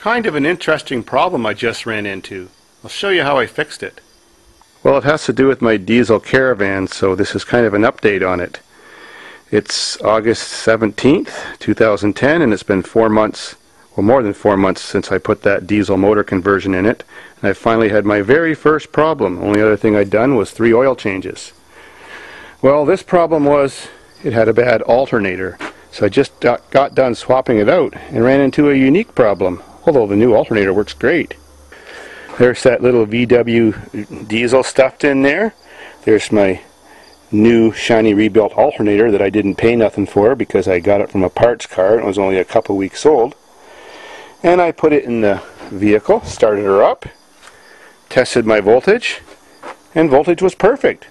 Kind of an interesting problem I just ran into. I'll show you how I fixed it. Well, it has to do with my diesel Caravan, so this is kind of an update on it. It's August 17th, 2010, and it's been 4 months, well, more than 4 months since I put that diesel motor conversion in it, and I finally had my very first problem. Only other thing I'd done was 3 oil changes. Well, this problem was it had a bad alternator, so I just got done swapping it out and ran into a unique problem, although the new alternator works great. There's that little VW diesel stuffed in there. There's my new shiny rebuilt alternator that I didn't pay nothing for because I got it from a parts car and it was only a couple weeks old. And I put it in the vehicle, started her up, tested my voltage, and voltage was perfect.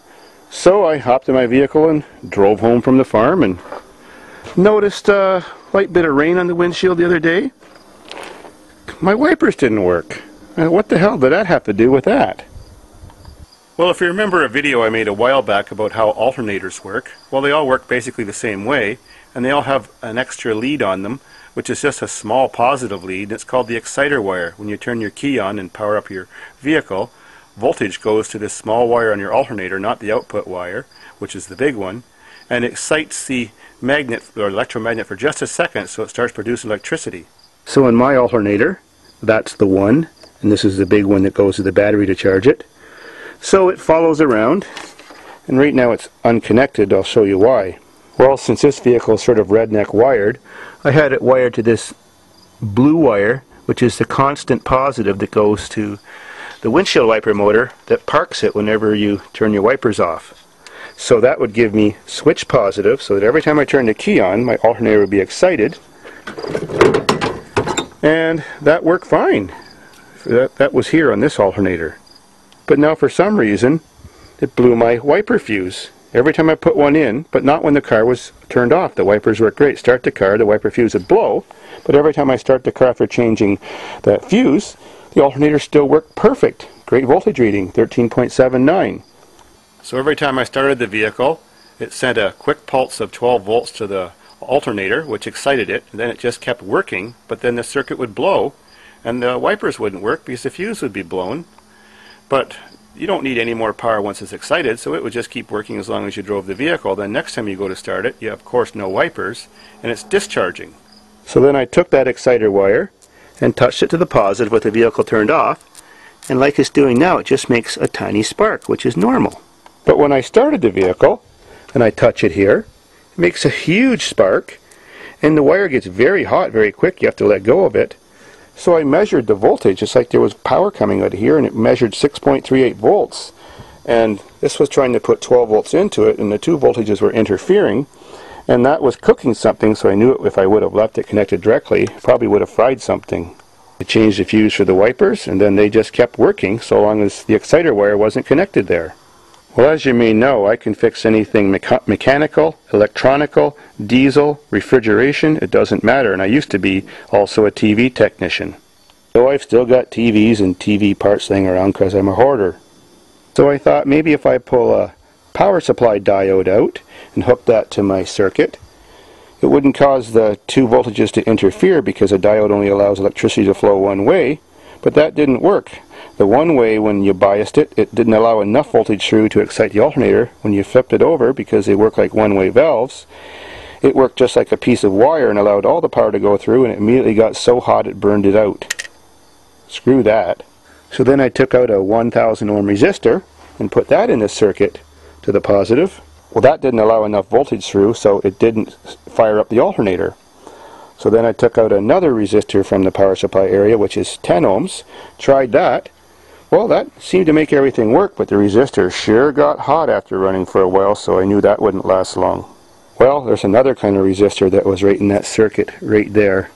So I hopped in my vehicle and drove home from the farm and noticed a light bit of rain on the windshield the other day. My wipers didn't work. What the hell did that have to do with that? Well, if you remember a video I made a while back about how alternators work, well, they all work basically the same way, and they all have an extra lead on them, which is just a small positive lead. It's called the exciter wire. When you turn your key on and power up your vehicle, voltage goes to this small wire on your alternator, not the output wire, which is the big one, and it excites the magnet or electromagnet for just a second, so it starts producing electricity. So in my alternator, that's the one, and this is the big one that goes to the battery to charge it. So it follows around, and right now it's unconnected. I'll show you why. Well, since this vehicle is sort of redneck wired, I had it wired to this blue wire, which is the constant positive that goes to the windshield wiper motor that parks it whenever you turn your wipers off. So that would give me switch positive, so that every time I turn the key on, my alternator would be excited. And that worked fine. That was here on this alternator. But now for some reason, it blew my wiper fuse. Every time I put one in, but not when the car was turned off. The wipers work great. Start the car, the wiper fuse would blow, but every time I start the car after changing that fuse, the alternator still worked perfect. Great voltage reading, 13.79. So every time I started the vehicle, it sent a quick pulse of 12 volts to the alternator, which excited it, and then it just kept working, but then the circuit would blow, and the wipers wouldn't work because the fuse would be blown. But you don't need any more power once it's excited, so it would just keep working as long as you drove the vehicle. Then next time you go to start it, you have, of course, no wipers, and it's discharging. So then I took that exciter wire and touched it to the positive with the vehicle turned off, and like it's doing now, it just makes a tiny spark, which is normal. But when I started the vehicle, and I touch it here, it makes a huge spark, and the wire gets very hot very quick. You have to let go of it. So I measured the voltage. It's like there was power coming out of here, and it measured 6.38 volts. And this was trying to put 12 volts into it, and the two voltages were interfering, and that was cooking something, so I knew if I would have left it connected directly, probably would have fried something. I changed the fuse for the wipers, and then they just kept working so long as the exciter wire wasn't connected there. Well, as you may know, I can fix anything mechanical, electronical, diesel, refrigeration, it doesn't matter. And I used to be also a TV technician. So I've still got TVs and TV parts laying around because I'm a hoarder. So I thought maybe if I pull a power supply diode out and hook that to my circuit, it wouldn't cause the two voltages to interfere because a diode only allows electricity to flow one way, but that didn't work. The one way, when you biased it, it didn't allow enough voltage through to excite the alternator. When you flipped it over, because they work like one-way valves, it worked just like a piece of wire and allowed all the power to go through, and it immediately got so hot it burned it out. Screw that. So then I took out a 1000 ohm resistor and put that in the circuit to the positive. Well, that didn't allow enough voltage through, so it didn't fire up the alternator. So then I took out another resistor from the power supply area, which is 10 ohms, tried that. Well, that seemed to make everything work, but the resistor sure got hot after running for a while, so I knew that wouldn't last long. Well, there's another kind of resistor that was right in that circuit right there.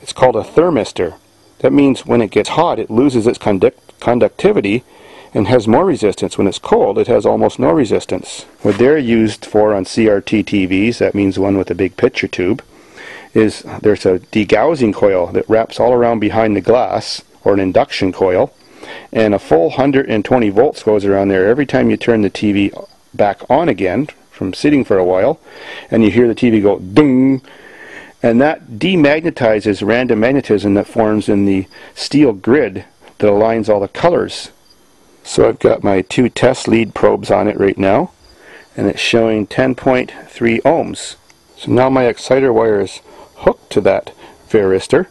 It's called a thermistor. That means when it gets hot, it loses its conductivity and has more resistance. When it's cold, it has almost no resistance. What they're used for on CRT TVs, that means one with a big picture tube, is there's a degaussing coil that wraps all around behind the glass, or an induction coil, and a full 120 volts goes around there every time you turn the TV back on again from sitting for a while, and you hear the TV go ding, and that demagnetizes random magnetism that forms in the steel grid that aligns all the colors. So I've got my 2 test lead probes on it right now, and it's showing 10.3 ohms. So now my exciter wire is hooked to that varistor,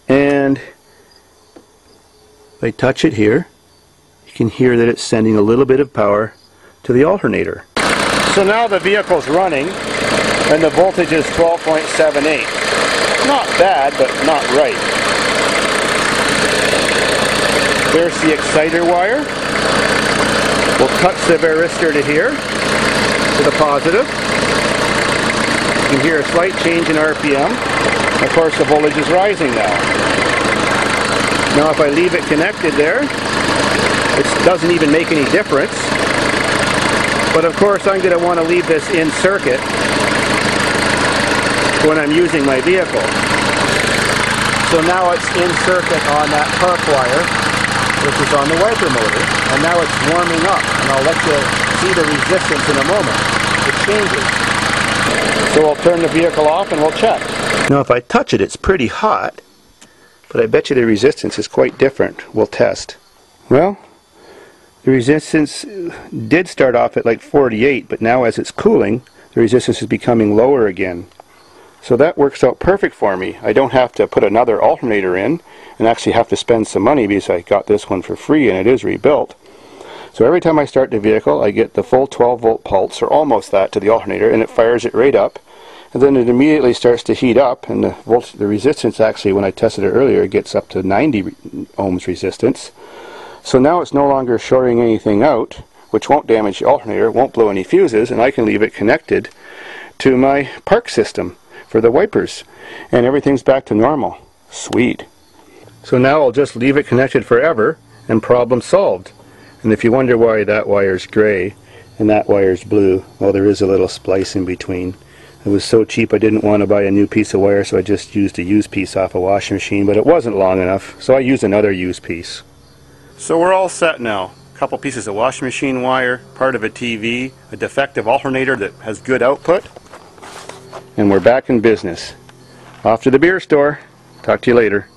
and if I touch it here, you can hear that it's sending a little bit of power to the alternator. So now the vehicle's running, and the voltage is 12.78. Not bad, but not right. There's the exciter wire. We'll touch the varistor to here, to the positive. You can hear a slight change in RPM. Of course, the voltage is rising now. Now if I leave it connected there, it doesn't even make any difference. But of course I'm going to want to leave this in circuit when I'm using my vehicle. So now it's in circuit on that park wire, which is on the wiper motor, and now it's warming up, and I'll let you see the resistance in a moment. It changes. So I'll turn the vehicle off and we'll check. Now if I touch it, it's pretty hot, but I bet you the resistance is quite different. We'll test. Well, the resistance did start off at like 48, but now as it's cooling, the resistance is becoming lower again. So that works out perfect for me. I don't have to put another alternator in and actually have to spend some money because I got this one for free and it is rebuilt. So every time I start the vehicle, I get the full 12 volt pulse, or almost that, to the alternator, and it fires it right up. And then it immediately starts to heat up, and the resistance actually, when I tested it earlier, gets up to 90 ohms resistance. So now it's no longer shorting anything out, which won't damage the alternator, won't blow any fuses, and I can leave it connected to my park system for the wipers, and everything's back to normal. Sweet. So now I'll just leave it connected forever, and problem solved. And if you wonder why that wire's gray and that wire's blue, well, there is a little splice in between. It was so cheap I didn't want to buy a new piece of wire, so I just used a used piece off a washing machine, but it wasn't long enough, so I used another used piece. So we're all set now. A couple pieces of washing machine wire, part of a TV, a defective alternator that has good output, and we're back in business. Off to the beer store. Talk to you later.